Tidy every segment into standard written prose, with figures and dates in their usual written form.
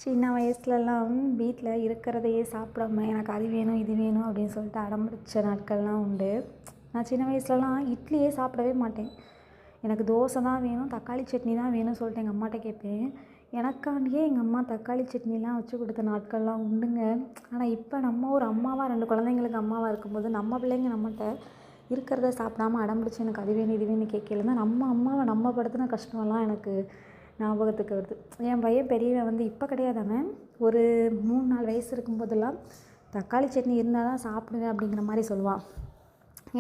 சின்ன வயசுலலாம் வீட்டில் இருக்கிறதையே சாப்பிடாம எனக்கு அது வேணும் இது வேணும் அப்படின்னு சொல்லிட்டு அடம் பிடிச்ச நாட்கள்லாம் உண்டு. நான் சின்ன வயசுலலாம் இட்லியே சாப்பிடவே மாட்டேன். எனக்கு தோசை தான் வேணும், தக்காளி சட்னி தான் வேணும்னு சொல்லிட்டு எங்கள் அம்மாட்ட கேட்பேன். எனக்காண்டியே எங்கள் அம்மா தக்காளி சட்னிலாம் வச்சு கொடுத்த நாட்கள்லாம் உண்டுங்க. ஆனால் இப்போ நம்ம ஒரு அம்மாவாக 2 குழந்தைங்களுக்கு அம்மாவாக இருக்கும்போது நம்ம பிள்ளைங்க நம்மகிட்ட இருக்கிறத சாப்பிடாம அடம் பிடிச்சு எனக்கு அது வேணும் இது வேணும்னு கேட்கல தான் நம்ம அம்மாவை நம்ம படுத்தின கஷ்டம்லாம் எனக்கு ஞாபகத்துக்கு வருது. என் பையன் பெரியவன் வந்து இப்போ கிடையாது, அவன் ஒரு 3-4 வயசு இருக்கும்போதெல்லாம் தக்காளி சட்னி இருந்தால் தான் சாப்பிடுவேன் அப்படிங்கிற மாதிரி சொல்லுவான்.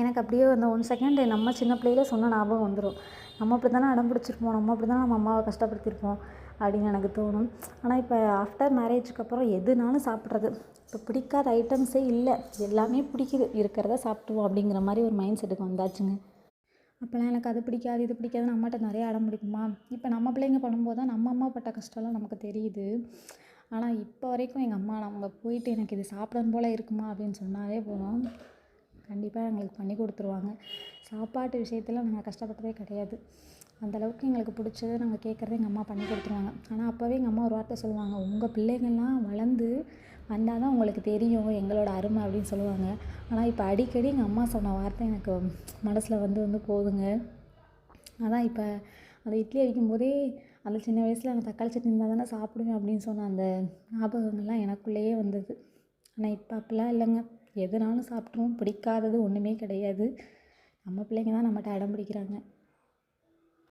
எனக்கு அப்படியே அந்த 1 செகண்ட் நம்ம சின்ன பிள்ளையில சொன்ன ஞாபகம் வந்துடும். நம்ம அப்படி தானே அடம் பிடிச்சிருப்போம், நம்ம அப்படி தானே நம்ம அம்மாவை கஷ்டப்படுத்தியிருப்போம் அப்படின்னு எனக்கு தோணும். ஆனால் இப்போ ஆஃப்டர் மேரேஜுக்கு அப்புறம் எதுனாலும் சாப்பிட்றது. இப்போ பிடிக்காத ஐட்டம்ஸே இல்லை, எல்லாமே பிடிக்குது, இருக்கிறத சாப்பிடுவோம் அப்படிங்கிற மாதிரி ஒரு மைண்ட் செட்டுக்கு வந்தாச்சுங்க. அப்போல்லாம் எனக்கு அது பிடிக்காது இது பிடிக்காதுன்னு அம்மாட்ட நிறைய அடம் பிடிக்குமா. இப்போ நம்ம பிள்ளைங்க பண்ணும்போது தான் நம்ம அம்மா பட்ட கஷ்டம்லாம் நமக்கு தெரியுது. ஆனால் இப்போ வரைக்கும் எங்கள் அம்மா அவங்க போயிட்டு எனக்கு இது சாப்பிடணும் போல் இருக்குமா அப்படின்னு சொன்னாலே போதும், கண்டிப்பாக எங்களுக்கு பண்ணி கொடுத்துருவாங்க. சாப்பாட்டு விஷயத்தில் நாங்கள் கஷ்டப்பட்டதே கிடையாது. அந்தளவுக்கு எங்களுக்கு பிடிச்சத நாங்கள் கேட்குறத எங்கள் அம்மா பண்ணி கொடுத்துருவாங்க. ஆனால் அப்போவே எங்கள் அம்மா ஒரு வார்த்தை சொல்லுவாங்க, உங்கள் பிள்ளைங்கள்லாம் வளர்ந்து வந்தால் தான் உங்களுக்கு தெரியும் எங்களோட அருமை அப்படின்னு சொல்லுவாங்க. ஆனால் இப்போ அடிக்கடி எங்கள் அம்மா சொன்ன வார்த்தை எனக்கு மனசில் வந்து போகுதுங்க. அதான் இப்போ அந்த இட்லி அவிக்கும்போதே அந்த சின்ன வயசில் நான் தக்காளி சட்னி இருந்தால் தானே சாப்பிடுவேன் அப்படின்னு சொன்ன அந்த ஞாபகங்கள்லாம் எனக்குள்ளேயே வந்தது. ஆனால் இப்போ அப்படிலாம் இல்லைங்க, எதுனாலும் சாப்பிட்ருவோம், பிடிக்காதது ஒன்றுமே கிடையாது. நம்ம பிள்ளைங்க தான் நம்மகிட்ட அடம் பிடிக்கிறாங்க.